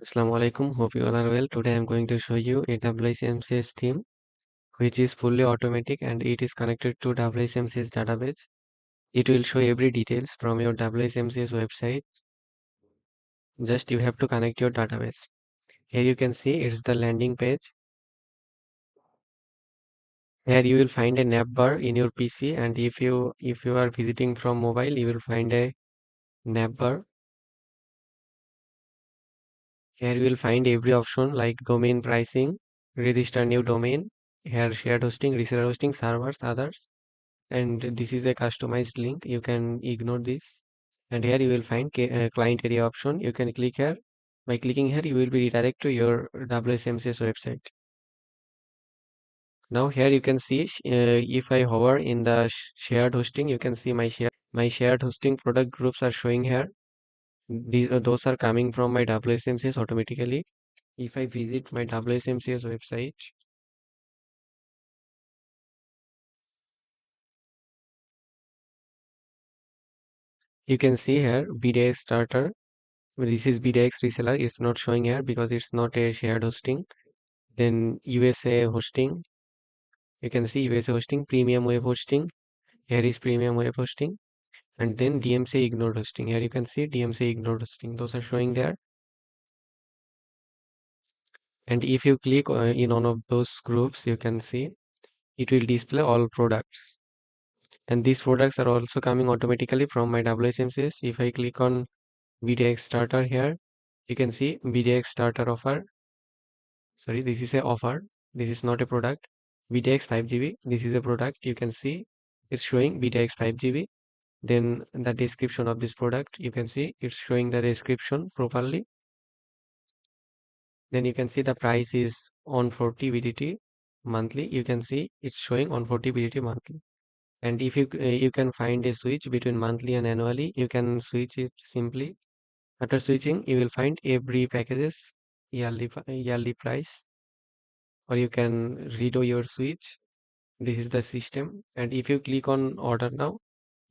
Assalamu alaikum. Hope you all are well. Today I'm going to show you a WHMCS theme which is fully automatic and it is connected to WHMCS database. It will show every details from your WHMCS website. Just you have to connect your database. Here you can see it's the landing page. Here you will find a nav bar in your PC, and if you are visiting from mobile, you will find a nav bar. Here you will find every option like domain pricing, register new domain, here shared hosting, reseller hosting, servers, others. And this is a customized link, you can ignore this. And here you will find client area option. You can click here. By clicking here you will be redirected to your WSMCS website. Now here you can see if I hover in the shared hosting, you can see my shared hosting product groups are showing here. Those are coming from my WSMCS automatically. If I visit my WSMCS website, you can see here BDX starter. This is BDX reseller. It's not showing here because it's not a shared hosting. Then USA hosting. You can see USA hosting, premium web hosting. Here is premium web hosting. And then DMC ignored hosting. Here you can see DMC ignored hosting. Those are showing there. And if you click in one of those groups, you can see it will display all products. And these products are also coming automatically from my WSMCS. If I click on BDX starter here, you can see BDX starter offer. Sorry, this is a offer. This is not a product. BDX 5GB. This is a product. You can see it's showing BDX 5GB. Then the description of this product, you can see it's showing the description properly. Then you can see the price is on 40 BDT monthly. You can see it's showing on 40 BDT monthly. And if you can find a switch between monthly and annually, you can switch it simply. After switching, you will find every packages yearly price, or you can redo your switch. This is the system. And if you click on order now,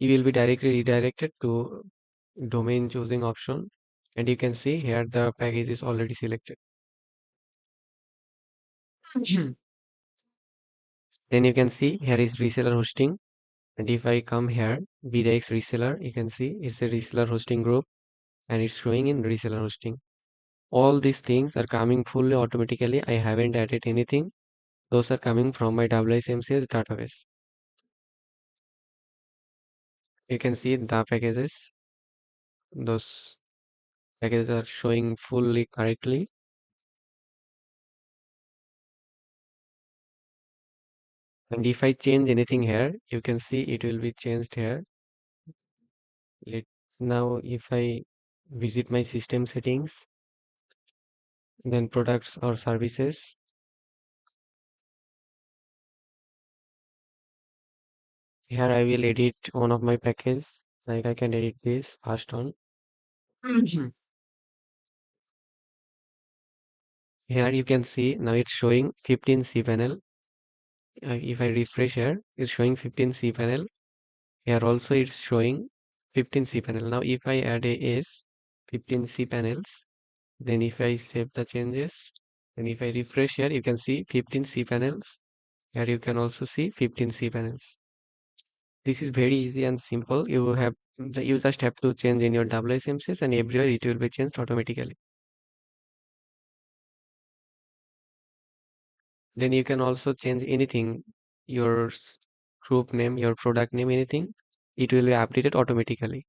you will be directly redirected to domain choosing option. And you can see here the package is already selected. Then you can see here is reseller hosting. And if I come here, VDX reseller, you can see it's a reseller hosting group and it's showing in reseller hosting. All these things are coming fully automatically. I haven't added anything. Those are coming from my WSMCS database. You can see the packages. Those packages are showing fully correctly. And if I change anything here, you can see it will be changed here. Let Now if I visit my system settings, then products or services, here I will edit one of my packages. Like I can edit this first one. Here you can see now it's showing 15 cPanel. If I refresh here, it's showing 15 cPanel. Here also it's showing 15 cPanel. Now if I add a S, 15 cPanels, then if I save the changes, and if I refresh here, you can see 15 cPanels. Here you can also see 15 cPanels. This is very easy and simple. You just have to change in your WSMCs and everywhere it will be changed automatically. Then you can also change anything, your group name, your product name, anything. It will be updated automatically.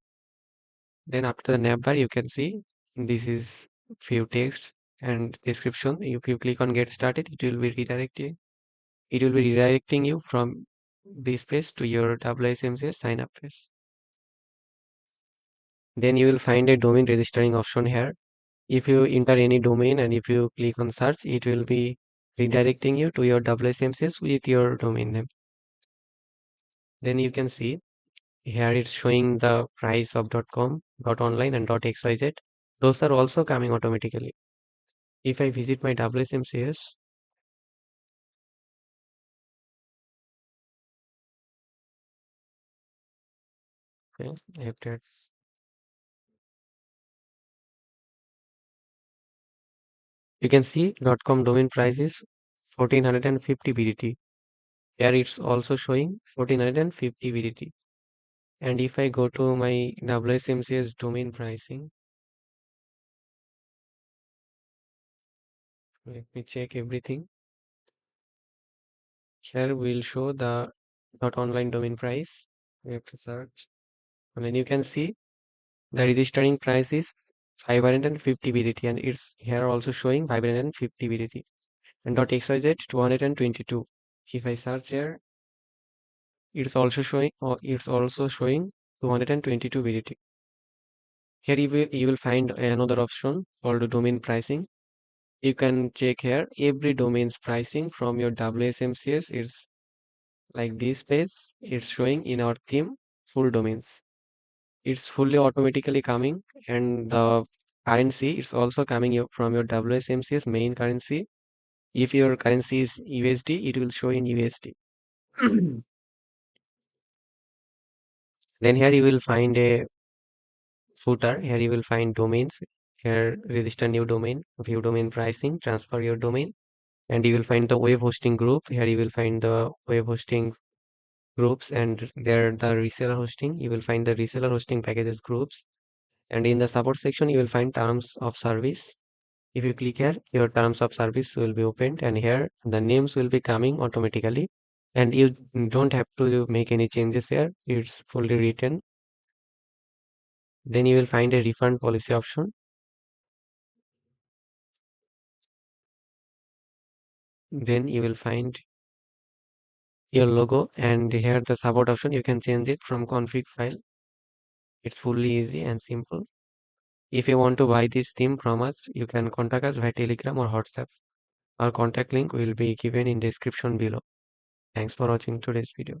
Then after the navbar, you can see this is few text and description. If you click on get started, it will be redirecting. It will be redirecting you from this page to your WSMCS sign up page. Then you will find a domain registering option here. If you enter any domain and if you click on search, it will be redirecting you to your WSMCS with your domain name. Then you can see here it's showing the price of .com, .online and .xyz. Those are also coming automatically. If I visit my WSMCS, okay, if that's You can see .com domain price is 1450 BDT. Here it's also showing 1450 BDT. And if I go to my WSMCS domain pricing, let me check everything. Here we'll show the .online domain price. We have to search. And then you can see the registering price is 550 BDT and it's here also showing 550 BDT. And .xyz 222. If I search here, it's also showing 222 BDT. Here you will find another option called domain pricing. You can check here every domain's pricing from your WSMCS. It's like this page. It's showing in our theme full domains. It's fully automatically coming, and the currency it's also coming from your WSMCS main currency. If your currency is USD, it will show in USD. Then here you will find a footer. Here you will find domains. Here register new domain, view domain pricing, transfer your domain, and you will find the web hosting group. Here you will find the web hosting groups, and there the reseller hosting. You will find the reseller hosting packages groups, and in the support section you will find terms of service. If you click here, your terms of service will be opened, and here the names will be coming automatically, and you don't have to make any changes here. It's fully written. Then you will find a refund policy option. Then you will find your logo, and here the support option. You can change it from config file. It's fully easy and simple. If you want to buy this theme from us, you can contact us via Telegram or WhatsApp. Our contact link will be given in description below. Thanks for watching today's video.